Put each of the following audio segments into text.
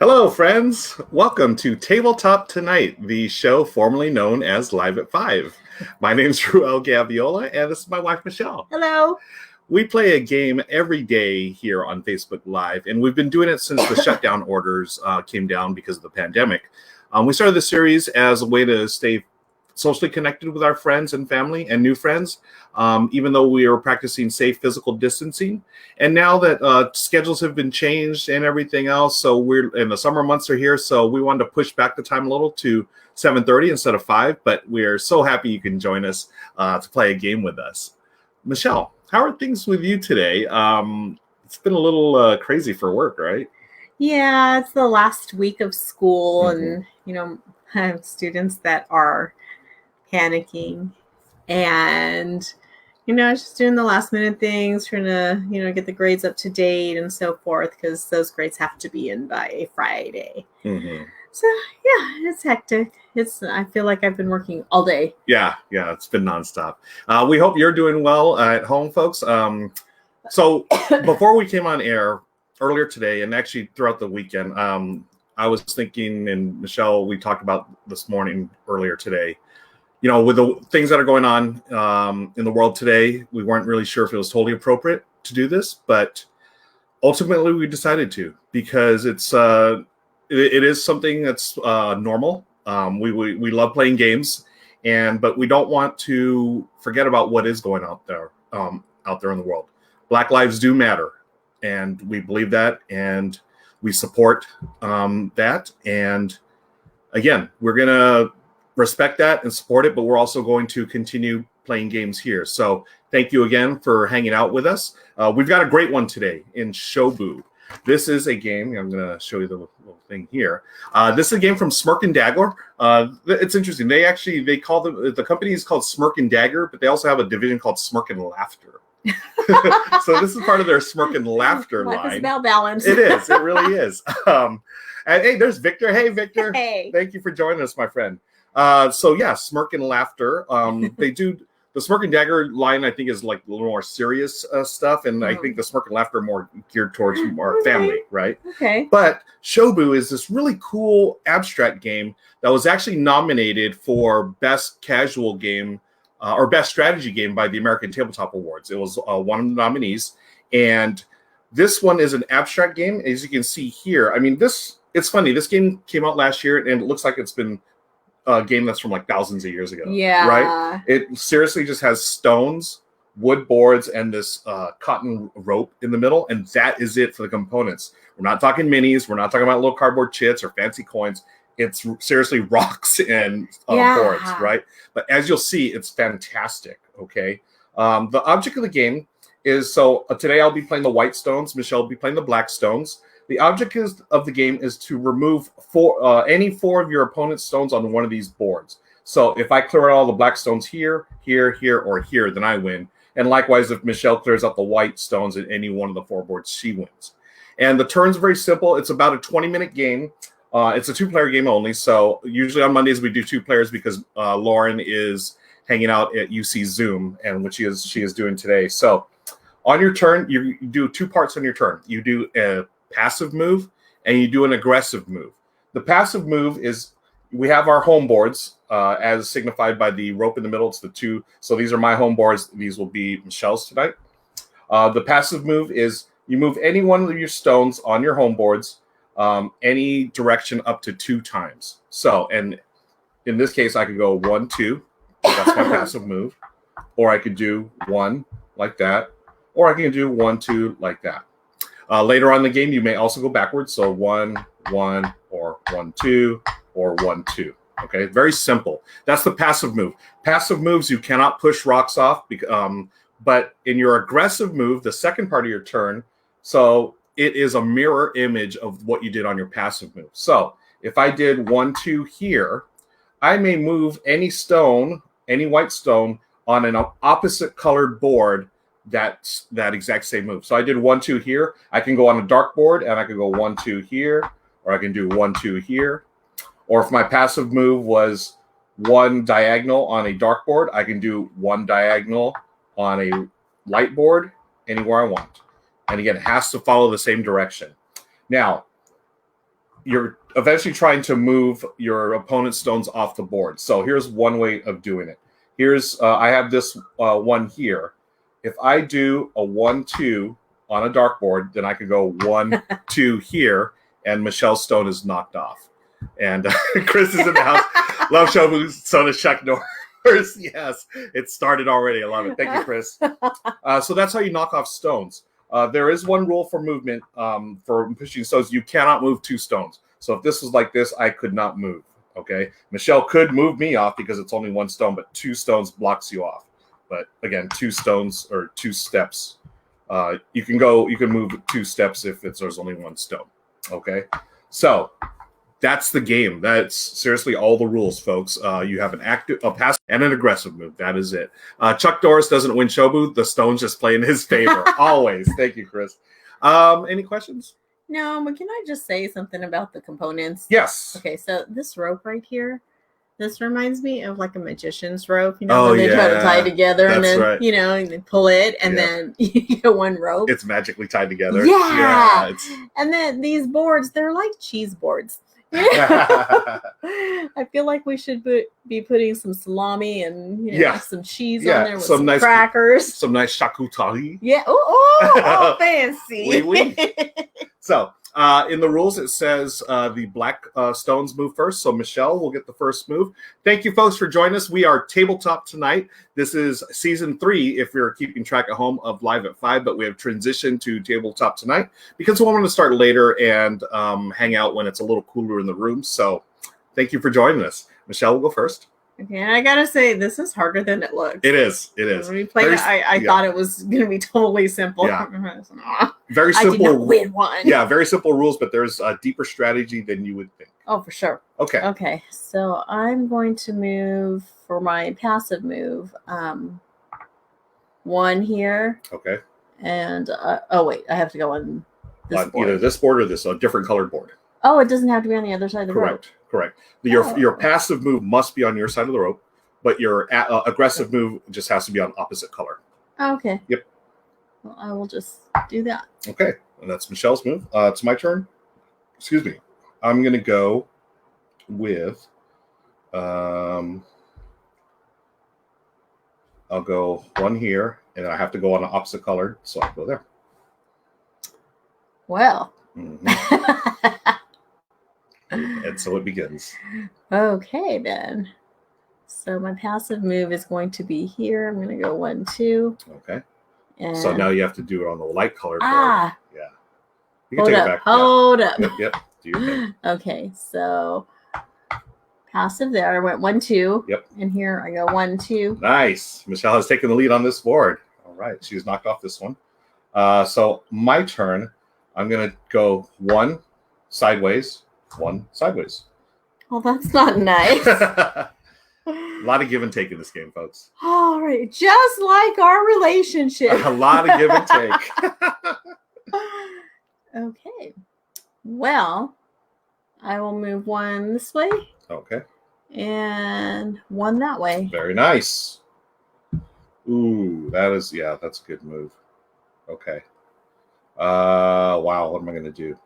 Hello, friends. Welcome to Tabletop Tonight, the show formerly known as Live at 5. My name is Ruel Gaviola, and this is my wife, Michelle. Hello. We play a game every day here on Facebook Live, and we've been doing it since the shutdown orders came down because of the pandemic. We started the series as a way to stay socially connected with our friends and family and new friends, even though we are practicing safe physical distancing. And now that schedules have been changed and everything else, so the summer months are here, so we wanted to push back the time a little to 7:30 instead of 5, but we're so happy you can join us to play a game with us. Michelle, how are things with you today? It's been a little crazy for work, right? Yeah, it's the last week of school, and I have students that are panicking, and just doing the last minute things, trying to get the grades up to date and so forth, because those grades have to be in by Friday. So yeah, it's hectic. I feel like I've been working all day. Yeah, it's been nonstop. We hope you're doing well at home, folks. So before we came on air earlier today, and actually throughout the weekend, I was thinking, and Michelle, we talked about this morning earlier today, with the things that are going on in the world today, we weren't really sure if it was totally appropriate to do this, but ultimately we decided to, because it is something that's normal. We love playing games, but we don't want to forget about what is going out there in the world. Black lives do matter, and we believe that, and we support that. And again, we're gonna respect that and support it, but we're also going to continue playing games here. So thank you again for hanging out with us. We've got a great one today in SHOBU. This is a game. I'm going to show you the little thing here. This is a game from Smirk and Dagger. It's interesting. They call the company is called Smirk and Dagger, but they also have a division called Smirk and Laughter. So this is part of their Smirk and Laughter line. Life is about balance. It is. It really is. And hey, there's Victor. Hey, Victor. Hey. Thank you for joining us, my friend. So yeah, Smirk and Laughter. They do the Smirk and Dagger line. I think is like a little more serious stuff, and I think the Smirk and Laughter are more geared towards our family, right? Okay. But SHOBU is this really cool abstract game that was actually nominated for Best Casual Game or Best Strategy Game by the American Tabletop Awards. It was one of the nominees, and this one is an abstract game, as you can see here. I mean, it's funny. This game came out last year, and it looks like it's been a game that's from like thousands of years ago. Yeah. Right? It seriously just has stones, wood boards, and this cotton rope in the middle, and that is it for the components. We're not talking minis. We're not talking about little cardboard chits or fancy coins. It's seriously rocks and boards, right? But as you'll see, it's fantastic, okay? The object of the game is, today I'll be playing the white stones. Michelle will be playing the black stones. The object of the game is to remove any four of your opponent's stones on one of these boards. So if I clear out all the black stones here, or here, then I win. And likewise, if Michelle clears out the white stones at any one of the four boards, she wins. And the turn's very simple. It's about a 20-minute game. It's a two-player game only. So usually on Mondays we do two players because Lauren is hanging out at UC Zoom, and what she is doing today. So on your turn, you do two parts on your turn. You do a passive move, and you do an aggressive move. The passive move is, we have our home boards as signified by the rope in the middle. It's the two. So these are my home boards. These will be Michelle's tonight. The passive move is you move any one of your stones on your home boards any direction up to 2 times. So, and in this case, I could go 1, 2. That's my passive move. Or I could do 1 like that. Or I can do 1, 2 like that. Later on in the game, you may also go backwards. So 1, 1, or 1, 2, or 1, 2. Okay, very simple. That's the passive move. Passive moves, you cannot push rocks off. But in your aggressive move, the second part of your turn, so it is a mirror image of what you did on your passive move. So if I did 1, 2 here, I may move any stone, any white stone, on an opposite colored board that exact same move. So I did 1, 2 here. I can go on a dark board, and I can go 1, 2 here, or I can do 1, 2 here. Or if my passive move was 1 diagonal on a dark board, I can do 1 diagonal on a light board anywhere I want. And again, it has to follow the same direction. Now, you're eventually trying to move your opponent's stones off the board. So here's one way of doing it. Here's I have this one here. If I do a 1-2 on a dartboard, then I could go 1-2 here, and Michelle's stone is knocked off. And Chris is in the house. Love SHOBU, so does Chuck Norris. Yes, it started already. I love it. Thank you, Chris. So that's how you knock off stones. There is one rule for movement for pushing stones. You cannot move 2 stones. So if this was like this, I could not move. Okay, Michelle could move me off because it's only 1 stone, but 2 stones blocks you off. But again, 2 stones or 2 steps. You can move 2 steps if there's only 1 stone. Okay, so that's the game. That's seriously all the rules, folks. You have an active, a passive, and an aggressive move. That is it. Chuck Norris doesn't win SHOBU. The stones just play in his favor. Always. Thank you, Chris. Any questions? No, but can I just say something about the components? Yes. Okay, so this rope right here, this reminds me of like a magician's rope, when they try to tie together and then, right. And they pull it and then you get one rope. It's magically tied together. Yeah. And then these boards, they're like cheese boards. I feel like we should be putting some salami and some cheese on there with some nice crackers. Some nice charcuterie. Yeah. Oh, fancy. Oui, oui. So, in the rules, it says the black stones move first. So Michelle will get the first move. Thank you, folks, for joining us. We are Tabletop Tonight. This is season 3, if you're keeping track at home, of Live at 5. But we have transitioned to Tabletop Tonight because we want to start later and hang out when it's a little cooler in the room. So thank you for joining us. Michelle will go first. Okay, and I gotta say, this is harder than it looks. It is. It is. When we played it, I thought it was going to be totally simple. Yeah. Very simple. I did not win one. Yeah, very simple rules, but there's a deeper strategy than you would think. Oh, for sure. Okay. Okay, so I'm going to move for my passive move. 1 here. Okay. And, wait, I have to go on this board. Either this board or this, a different colored board. Oh, it doesn't have to be on the other side of the rope. Correct. Your passive move must be on your side of the rope, but your aggressive move just has to be on opposite color. Okay. Yep. Well, I will just do that. Okay. And that's Michelle's move. It's my turn. Excuse me. I'm going to go with... I'll go 1 here, and I have to go on the opposite color, so I'll go there. Well. Mm-hmm. And so it begins. Okay, then. So my passive move is going to be here. I'm going to go 1-2. Okay. And so now you have to do it on the light colored board. Yeah. You can take it back. Hold up. Yep. Do your thing. Okay, so passive there. I went 1-2. Yep. And here I go 1-2. Nice. Michelle has taken the lead on this board. All right. She's knocked off this one. So my turn. I'm going to go 1 sideways. 1 sideways. Well, that's not nice. A lot of give and take in this game, folks. All right. Just like our relationship. A lot of give and take. Okay. Well, I will move 1 this way. Okay. And 1 that way. Very nice. Ooh, that's a good move. Okay. Wow, what am I going to do?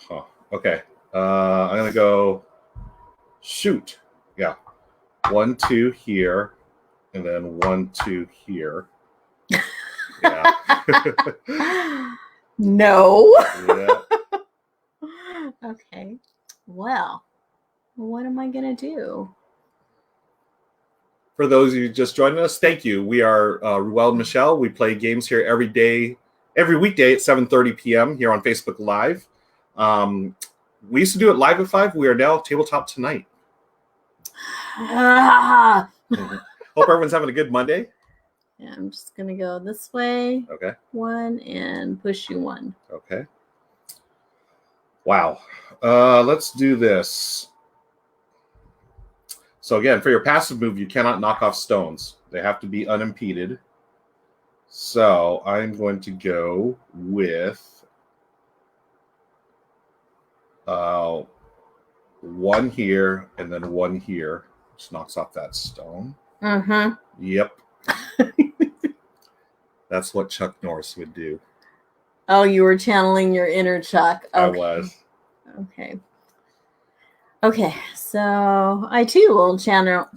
Huh. Okay. I'm going to go shoot. Yeah. 1-2 here, and then 1-2 here. Yeah. No. Yeah. Okay. Well, what am I going to do? For those of you just joining us, thank you. We are Ruel and Michelle. We play games here every weekday at 7:30 p.m. here on Facebook Live. We used to do it live at 5. We are now Tabletop Tonight. Hope everyone's having a good Monday. Yeah, I'm just going to go this way. Okay. 1 and push you 1. Okay. Wow. Let's do this. So again, for your passive move, you cannot knock off stones. They have to be unimpeded. So I'm going to go with 1 here and then 1 here, which knocks off that stone. Mm-hmm. Yep. That's what Chuck Norris would do. Oh, you were channeling your inner Chuck. Okay. I was. Okay, so I too will channel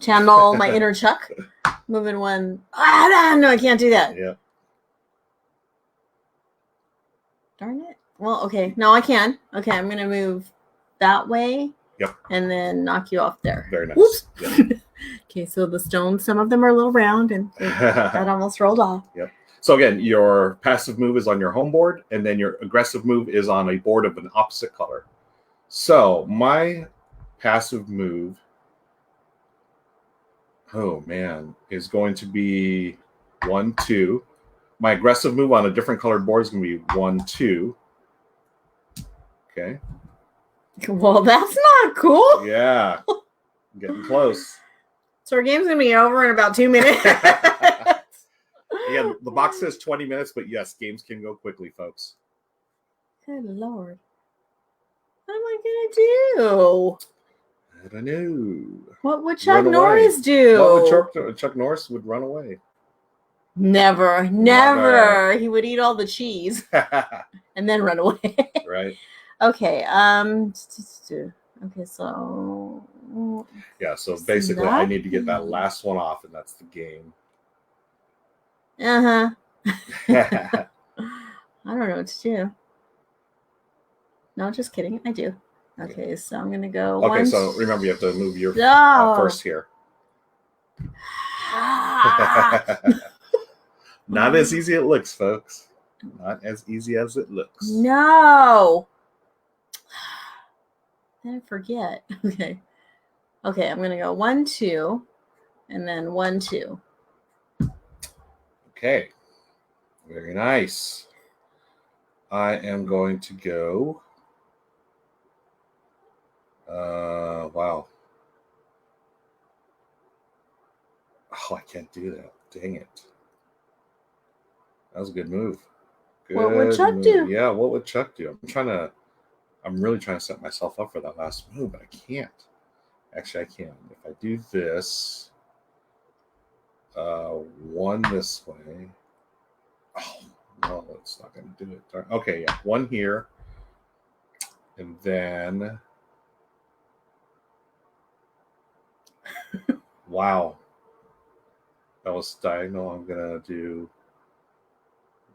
my inner Chuck. Moving one. No, I can't do that. Yeah. Darn it. Well, okay. No, I can. Okay, I'm going to move that way. Yep. And then knock you off there. Very nice. Whoops. Yep. Okay, so the stones, some of them are a little round, and that almost rolled off. Yep. So again, your passive move is on your home board, and then your aggressive move is on a board of an opposite color. So my passive move, oh man, is going to be 1, 2. My aggressive move on a different colored board is going to be 1, 2. Okay. Well, that's not cool. Yeah. Getting close. So our game's going to be over in about 2 minutes. Yeah, the box says 20 minutes, but yes, games can go quickly, folks. Good Lord. What am I going to do? I don't know. What would Chuck Norris do? What would Chuck Norris would run away? Never. He would eat all the cheese and then run away. Right. Okay. Okay, so yeah, so basically I need to get that last one off, and that's the game. I don't know what to do. No, just kidding. I do. Okay, so I'm gonna go. Okay, so remember you have to move your first here. Not as easy as it looks, folks. Not as easy as it looks. No. I forget. Okay. Okay, I'm gonna go 1, 2, and then 1, 2. Okay. Very nice. I am going to go. Wow. Oh, I can't do that. Dang it. That was a good move. What would Chuck do? Yeah, what would Chuck do? I'm really trying to set myself up for that last move, but I can't. Actually, I can. If I do this, 1 this way. Oh, no, it's not going to do it. Okay, yeah, 1 here. And then, wow. That was diagonal. I'm going to do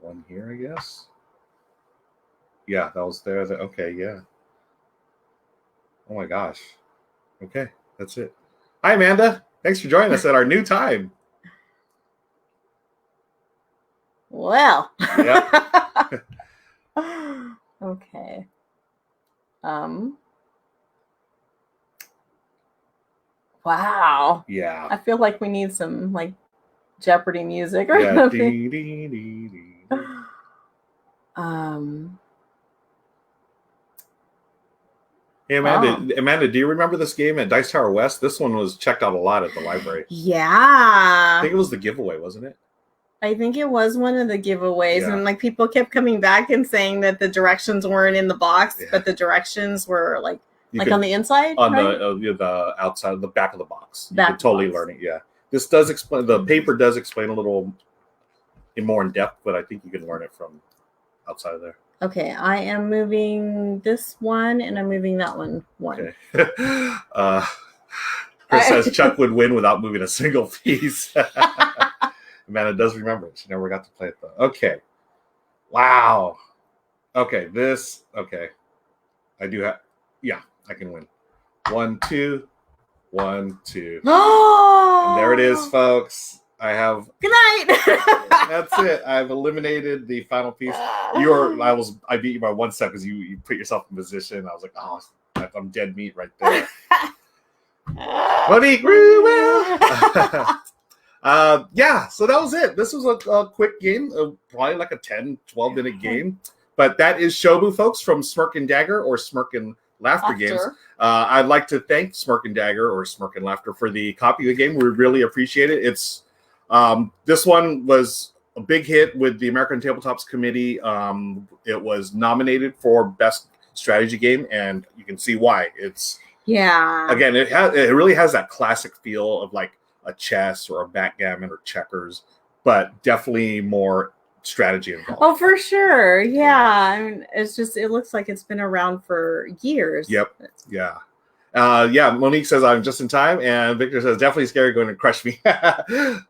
1 here, I guess. Yeah, that was there. Okay, yeah. Oh my gosh. Okay, that's it. Hi, Amanda. Thanks for joining us at our new time. Well. Yep. Okay. Wow. Yeah. I feel like we need some like Jeopardy music or yeah. something. Hey, Amanda, do you remember this game at Dice Tower West? This one was checked out a lot at the library. Yeah. I think it was the giveaway, wasn't it? I think it was one of the giveaways, and like people kept coming back and saying that the directions weren't in the box, but the directions were like on the inside, on right? the outside, the back of the box. Back you could totally learn it. Yeah, this does explain. The paper does explain a little more in depth, but I think you can learn it from outside of there. Okay, I am moving this one, and I'm moving that one. Okay. Chris says Chuck would win without moving a single piece. Amanda does remember it. She never got to play it though. Okay. Wow. Okay, this. Okay. I do have. Yeah, I can win. 1, 2. 1, 2. Oh! And there it is, folks. I have. Good night. That's it. I've eliminated the final piece. I beat you by 1 step because you put yourself in position. I was like, oh, I'm dead meat right there. Money grew well. Yeah, so that was it. This was a quick game, probably like a 10-12 minute game. But that is SHOBU, folks, from Smirk and Dagger or Smirk and Laughter Games. I'd like to thank Smirk and Dagger or Smirk and Laughter for the copy of the game. We really appreciate it. It's this one was a big hit with the American Tabletops Committee. It was nominated for Best Strategy Game, and you can see why. It's again, it really has that classic feel of like a chess or a backgammon or checkers, but definitely more strategy involved. Oh, for sure. Yeah. I mean, it looks like it's been around for years. Yep. Yeah. Monique says I'm just in time, and Victor says definitely scary going to crush me.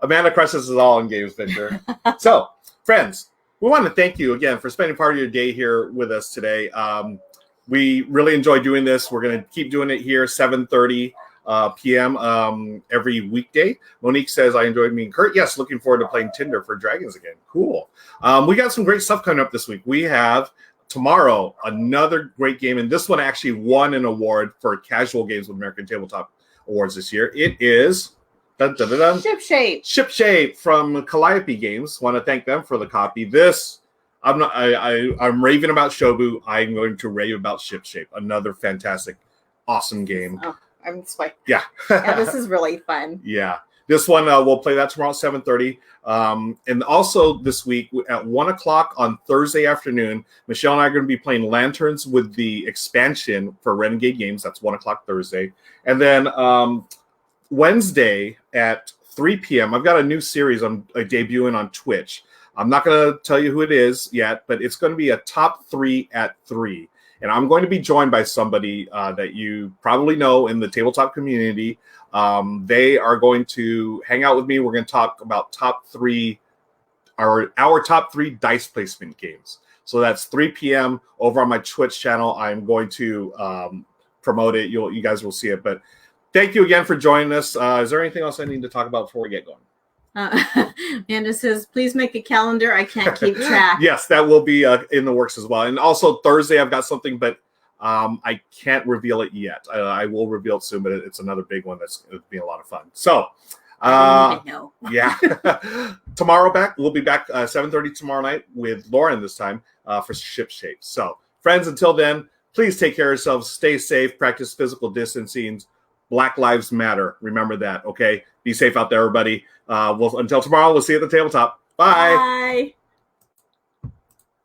Amanda crushes us all in games, Victor. So, friends, we want to thank you again for spending part of your day here with us today. We really enjoy doing this. We're going to keep doing it here, 7:30 p.m. Every weekday. Monique says, I enjoyed meeting Kurt. Yes, looking forward to playing Tinder for Dragons again. Cool. We got some great stuff coming up this week. We have tomorrow another great game, and this one actually won an award for Casual Games with American Tabletop Awards this year. It is Ship Shape from Calliope Games. Want to thank them for the copy. I'm raving about Shobu. I'm going to rave about Ship Shape. Another fantastic, awesome game. Oh, I'm sweating. Yeah. Yeah, this is really fun. Yeah. This one, we'll play that tomorrow at 7:30. And also this week at 1 o'clock on Thursday afternoon, Michelle and I are going to be playing Lanterns with the expansion for Renegade Games. That's 1 o'clock Thursday. And then Wednesday at 3 p.m., I've got a new series I'm debuting on Twitch. I'm not going to tell you who it is yet, but it's going to be a top 3 at 3. And I'm going to be joined by somebody that you probably know in the tabletop community. They are going to hang out with me. We're going to talk about our top 3 dice placement games. So that's 3 p.m. over on my Twitch channel. I'm going to promote it. You guys will see it. But thank you again for joining us. Is there anything else I need to talk about before we get going? Amanda says, please make a calendar. I can't keep track. Yes, that will be in the works as well. And also Thursday, I've got something, but I can't reveal it yet. I will reveal it soon, but it's another big one that's going to be a lot of fun. So, I know. Yeah. We'll be back 7:30 tomorrow night with Lauren this time for Ship Shape. So, friends, until then, please take care of yourselves. Stay safe. Practice physical distancing. Black Lives Matter. Remember that, okay? Be safe out there, everybody. Until tomorrow, we'll see you at the tabletop. Bye. Bye.